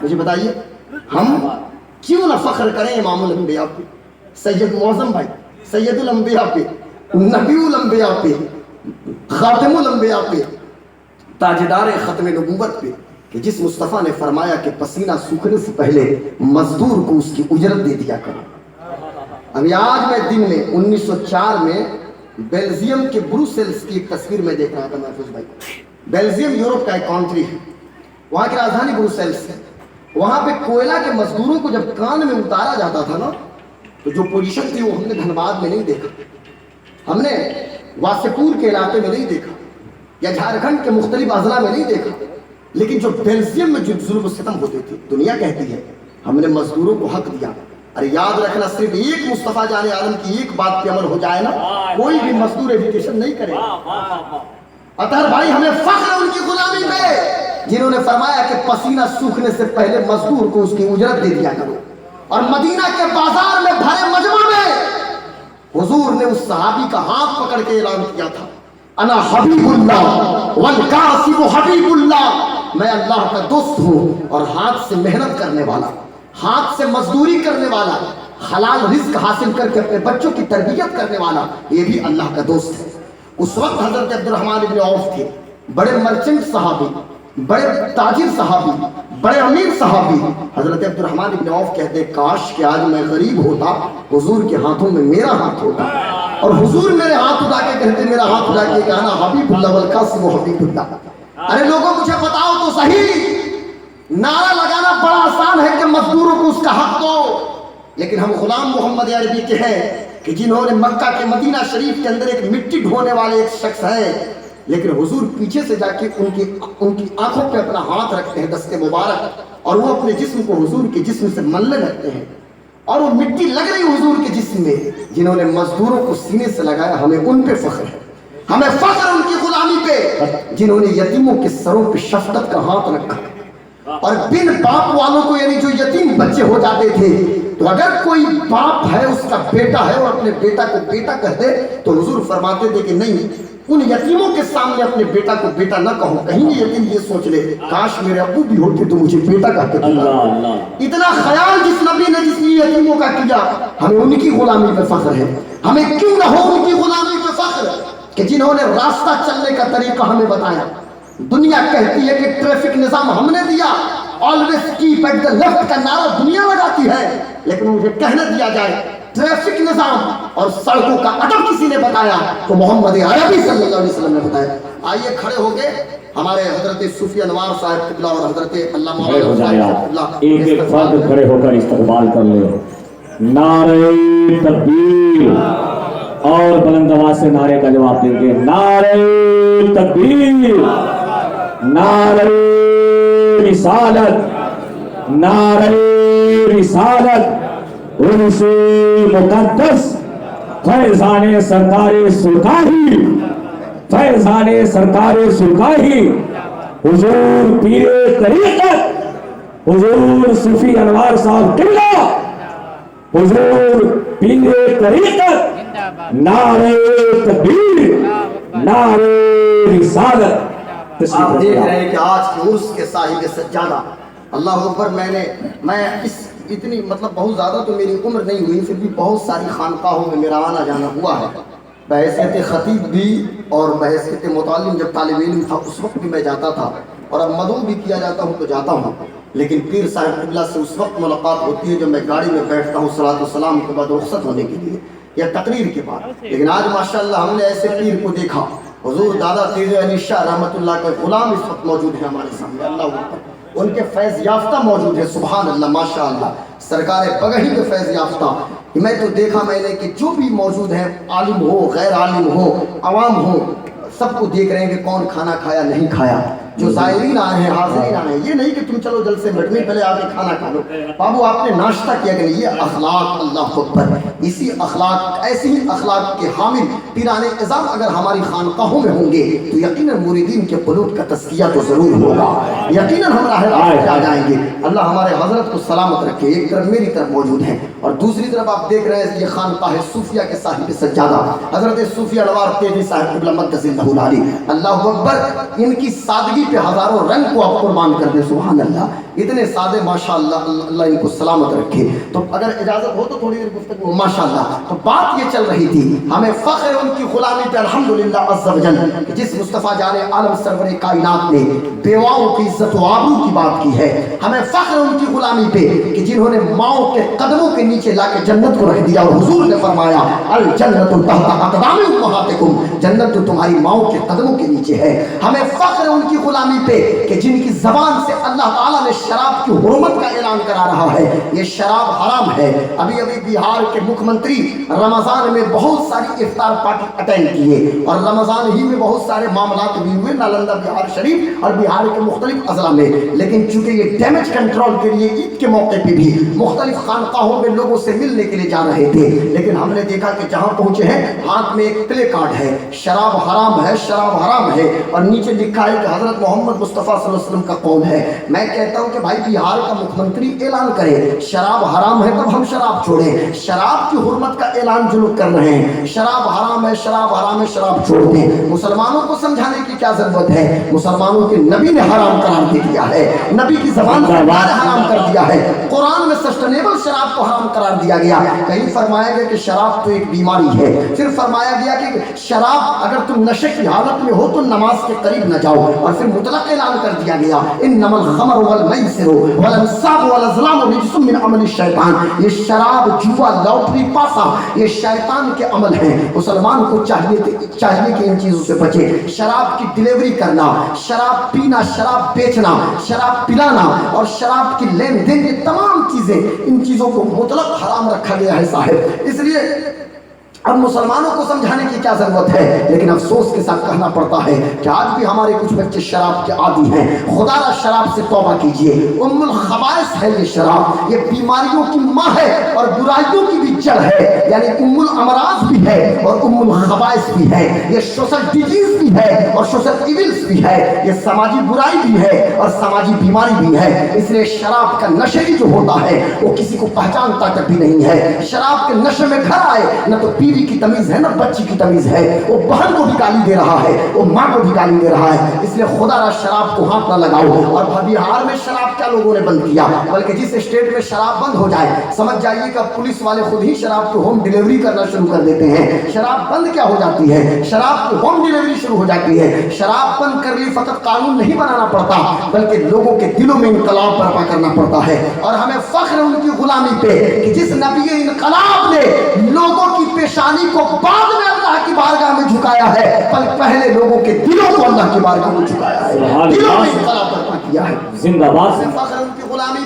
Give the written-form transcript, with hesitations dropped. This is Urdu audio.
مجھے بتائیے ہم کیوں نہ فخر کریں امام الانبیاء پہ، سید معظم بھائی، سید الانبیاء پہ، نبی الانبیاء پہ، خاتم الانبیاء پہ، تاجدار ختم نبوت پہ، کہ جس مصطفیٰ نے فرمایا کہ پسینہ سوکھنے سے پہلے مزدور کو اس کی اجرت دے دیا کرو۔ ابھی آج میں دن میں 1904 میں بیلجیم کے بروسلز کی ایک تصویر میں دیکھ رہا تھا محفوظ بھائی۔ بیلجیم یورپ کا ایک کنٹری ہے، وہاں کی راجدھانی بروسلز ہے۔ وہاں پہ کوئلہ کے مزدوروں کو جب کان میں اتارا جاتا تھا نا، تو جو پوزیشن تھی وہ ہم نے دھنباد میں نہیں دیکھا، ہم نے واسپور کے علاقے میں نہیں دیکھا، یا جھارکھنڈ کے مختلف اضلاع میں نہیں دیکھا، لیکن جو بیلجیم میں جو ظلم و ستم ہوتے تھے، دنیا کہتی ہے ہم نے مزدوروں کو حق دیا۔ ارے یاد رکھنا، صرف ایک مصطفیٰ جان عالم کی ایک بات پہ عمل ہو جائے نا، کوئی بھی مزدور ایجوکیشن نہیں کرے۔ اطہر بھائی ہمیں فخر ہے ان کی غلامی پہ، جنہوں نے فرمایا کہ پسینہ سوکھنے سے پہلے مزدور کو اس کی اجرت دے دیا کرو۔ اور مدینہ کے بازار میں بھرے مجمع میں حضور نے اس صحابی کا ہاتھ پکڑ کے اعلان کیا تھا، انا حبیب اللہ والکاسب حبیب اللہ، میں اللہ کا دوست ہوں اور ہاتھ سے محنت کرنے والا، ہاتھ سے مزدوری کرنے والا، حلال رزق حاصل کر کے اپنے بچوں کی تربیت کرنے والا، یہ بھی اللہ کا دوست ہے۔ اس وقت حضرت عبد الرحمن ابن عوف تھے، بڑے مرچنٹ صحابی، بڑے تاجر صحابی، بڑے امیر صحابی۔ حضرت عبد الرحمن ابن عوف کہتے ہیں کاش کہ آج میں غریب ہوتا، حضور کے ہاتھوں میں میرا ہاتھ ہوتا، اور حضور میرے ہاتھ اٹھا کے کہتے، میرا ہاتھ اٹھا کے کہنا حبیب اللہ والقاسم حبیب اللہ۔ ارے لوگوں مجھے بتاؤ تو صحیح، نعرہ لگانا بڑا آسان ہے کہ مزدوروں کو اس کا حق دو، لیکن ہم غلام محمد عربی کے ہیں کہ جنہوں نے مکہ کے مدینہ شریف کے اندر ایک مٹی ڈھونے والے ایک شخص ہیں، لیکن حضور پیچھے سے جا کے ان کی آنکھوں پہ اپنا ہاتھ رکھتے ہیں، دست مبارک، اور وہ اپنے جسم کو حضور کے جسم سے ملنے لگتے ہیں، اور وہ مٹی لگ رہی حضور کے جسم میں۔ جنہوں نے مزدوروں کو سینے سے لگایا، ہمیں ان پہ فخر ہے، ہمیں فخر ان کی غلامی پہ، جنہوں نے یتیموں کے سروں پہ شفقت کا ہاتھ رکھا، اور بن باپ والوں کو، یعنی جو یتیم بچے ہو جاتے تھے، تو اگر کوئی باپ ہے اس کا بیٹا ہے اور اپنے بیٹا کو بیٹا کہہ دے تو حضور فرماتے تھے کہ نہیں، ان یتیموں کے سامنے اپنے بیٹا کو بیٹا نہ کہو، کہیں یہ یتیم یہ سوچ لے کاش میرے ابو بھی ہوتے تو مجھے بیٹا کہتے تھے۔ اتنا خیال جس نبی نے جس لیے یتیموں کا کیا، ہمیں ان کی غلامی پہ فخر ہے۔ ہمیں کیوں نہ ہو ان کی غلامی پہ فخر کہ جنہوں نے راستہ چلنے کا طریقہ ہمیں بتایا۔ دنیا کہتی ہے کہ ٹریفک نظام ہم نے دیا، always keep at the left کا نعرہ دنیا لگاتی ہے، لیکن مجھے کہنا دیا جائے ٹریفک نظام اور سڑکوں کا ادب کسی نے بتایا تو محمد عربی صلی اللہ علیہ وسلم نے بتایا۔ آئیے کھڑے ہو گئے، ہمارے حضرت صوفی انوار صاحب قبلہ اور حضرت علامہ ایک ایک فرد کھڑے ہو کر استقبال کر لے، نعرہ تکبیر، اور بلند آواز سے نعرے کا جواب دیں گے، نعرہ تکبیر، نعرہ رسالت، نعرہ رسالت، ان سے مقدس فیضان سرکار سلطانی، فیضان سرکار سلطانی، حضور پیر طریقت، حضور صوفی انوار صاحب قبلہ، حضور پیر طریقت، نعرہ تکبیر، نعرہ رسالت۔ آپ دیکھ رہے ہیں کہ آج کے عرس کے صاحب سجادہ، اللہ اکبر، میں اس اتنی بہت زیادہ تو میری عمر نہیں ہوئی، پھر بھی بہت ساری خانقاہوں میں میرا آنا جانا ہوا ہے، بحیثیت خطیب بھی اور بحیثیت متعلم جب طالب علم تھا اس وقت بھی میں جاتا تھا، اور اب مدعو بھی کیا جاتا ہوں تو جاتا ہوں، لیکن پیر صاحب قبلہ سے اس وقت ملاقات ہوتی ہے جب میں گاڑی میں بیٹھتا ہوں صلاۃ والسلام کے بعد رخصت ہونے کے لیے یا تقریر کے بعد۔ لیکن آج ماشاءاللہ ہم نے ایسے پیر کو دیکھا، حضور دادا تیز علی شاہ رحمۃ اللہ کا غلام اس وقت موجود ہے ہمارے سامنے، اللہ اکبر، ان کے فیض یافتہ موجود ہے، سبحان اللہ ماشاءاللہ، سرکار بگہی کے فیض یافتہ۔ میں تو دیکھا میں نے کہ جو بھی موجود ہیں، عالم ہو غیر عالم ہو عوام ہو، سب کو دیکھ رہے ہیں کہ کون کھانا کھایا نہیں کھایا، جو زائرین آئے ہیں حاضرین آئے ہیں، یہ نہیں کہ تم چلو جلسے بیٹھنے پہلے آ کے کھانا کھا لو، بابو آپ نے ناشتہ کیا کہ نہیں، یہ اخلاق، اللہ اکبر، اسی اخلاق، ایسی ہی اخلاق کے حامل پیران اعظام اگر ہماری خانقاہوں میں ہوں گے تو یقیناً مریدین کے قلوب کا تزکیہ تو ضرور ہوگا، یقیناً ہم راہ راست آ جائیں گے۔ اللہ ہمارے حضرت کو سلامت رکھے۔ ایک طرف میری طرف موجود ہیں اور دوسری طرف آپ دیکھ رہے ہیں یہ خانقاہ صوفیہ کے صاحب سجادہ حضرت صوفی انوار تیجی صاحب قبلہ مقدس اللہ علی، اللہ اکبر، ان کی سادگی پہ ہزاروں رنگ کو آپ قربان کر دیں، سبحان اللہ۔ اتنے سادے ماشاءاللہ، اللہ ان کو سلامت رکھے. تو اگر اجازت ہو تو تھوڑی دیر گفتگو. ماشاءاللہ تو بات یہ چل رہی تھی، ہمیں فخر ہے ان کی غلامی پہ الحمدللہ عز و جل، جس مصطفیٰ جان عالم سرور کائنات نے بیواؤں کی عزت و آبرو کی بات کی ہے. ہمیں فخر ان کی غلامی پہ کہ جنہوں نے ماؤں کے قدموں کے نیچے لا کے جنت کو رکھ دیا، اور حضور نے فرمایا الجنت تحت اقدام امہاتکم، جنت تو تمہاری ماؤں کے قدموں کے نیچے ہے. ہمیں فخر ہے ان کی غلامی پہ کہ جن کی زبان سے اللہ تعالیٰ نے شراب کی حرمت کا اعلان کرا رہا ہے. یہ شراب حرام ہے. ابھی ابھی بہار کے مکھ منتری رمضان میں بہت ساری افطار پارٹی اٹینڈ کیے، اور رمضان ہی میں بہت سارے معاملات بھی ہوئے نالندہ بہار شریف اور بہار کے مختلف اضلاع میں. لیکن چونکہ یہ ڈیمیج کنٹرول کے لیے عید کے موقع پہ بھی مختلف خانقاہوں میں لوگوں سے ملنے کے لیے جا رہے تھے، لیکن ہم نے دیکھا کہ جہاں پہنچے ہیں ہاتھ میں ایک پلے کارڈ ہے، شراب حرام ہے، شراب حرام ہے، اور نیچے لکھا ہے کہ حضرت محمد مصطفیٰ صلی اللہ علیہ وسلم کا قول ہے. میں کہتا ہوں کہ بھائی بہار کا مکھ منتری اعلان کرے شراب حرام ہے تب ہم شراب چھوڑیں. شراب کی حرمت کا اعلان جو لوگ کر رہے ہیں، شراب حرام ہے، شراب حرام ہے، شراب چھوڑ دیں. مسلمانوں کو سمجھانے کی کیا ضرورت ہے؟ مسلمانوں کے نبی نے حرام قرار دے دیا ہے، نبی کی زبان سے حرام کر دیا ہے. قرآن میں سسٹینیبل شراب کو حرام قرار دیا گیا. کہیں فرمایا گیا کہ شراب تو ایک بیماری ہے، پھر فرمایا گیا کہ شراب اگر تم نشے کی حالت میں ہو تو نماز کے قریب نہ جاؤ، اور پھر مطلق اعلان کر دیا گیا انما الخمر والمیسر والانصاب والازلام رجس من عمل الشیطان. یہ شراب، جوا، لاٹری، پاسا یہ شیطان کے عمل ہیں. مسلمان کو چاہیے کہ ان چیزوں سے بچے. شراب کی ڈیلیوری کرنا، شراب پینا، شراب بیچنا، شراب پلانا اور شراب کی لین دین، یہ تمام چیزیں، ان چیزوں کو مطلق حرام رکھا گیا ہے صاحب. اس لیے اب مسلمانوں کو سمجھانے کی کیا ضرورت ہے؟ لیکن افسوس کے ساتھ کہنا پڑتا ہے کہ آج بھی ہمارے کچھ بچے شراب کے عادی ہیں. خدا را شراب سے توبہ کیجئے. ام الخبائث ہے یہ شراب، یہ بیماریوں کی ماں ہے اور برائیوں کی بھی جڑ ہے. یعنی ام الامراض بھی ہے اور ام الخبائث بھی ہے. یہ سوشل ڈیزیز بھی ہے اور سوشل ایونٹس بھی ہے. یہ سماجی برائی بھی ہے اور سماجی بیماری بھی ہے. اس لیے شراب کا نشے جو ہوتا ہے وہ کسی کو پہچانتا تک بھی نہیں ہے. شراب کے نشے میں گھر آئے نہ تو بیوی کی تمیز ہے نہ بچی کی تمیز ہے، وہ بہن کو بھی گالی دے رہا ہے، وہ ماں کو بھی گالی دے رہا ہے. اس لیے خدا را شراب کو ہاتھ نہ لگاؤ. اور بہار میں شراب کیا لوگوں نے بند کیا، بلکہ جس اسٹیٹ میں شراب بند ہو جائے سمجھ جائیے کہ پولیس والے خود ہی شراب کو ہوم ڈیلیوری کرنا شروع کر دیتے ہیں. شراب بند کیا ہو جاتی ہے؟ شراب کو ہوم ڈیلیوری شروع ہو جاتی ہے. شراب بند کر لی فقط قانون نہیں بنانا پڑتا، بلکہ لوگوں کے دلوں میں انقلاب برپا کرنا پڑتا ہے. اور ہمیں فخر ان کی غلامی پہ کہ جس نبی انقلاب نے لوگوں کی پیشانی کو بعد میں اللہ کی بارگاہ میں جھکایا ہے، بل پہلے لوگوں کے دلوں کو اللہ کی بارگاہ میں جھکایا ہے، دلوں میں انقلاب برپا کیا ہے. زندہ باد. فخر ان کی غلامی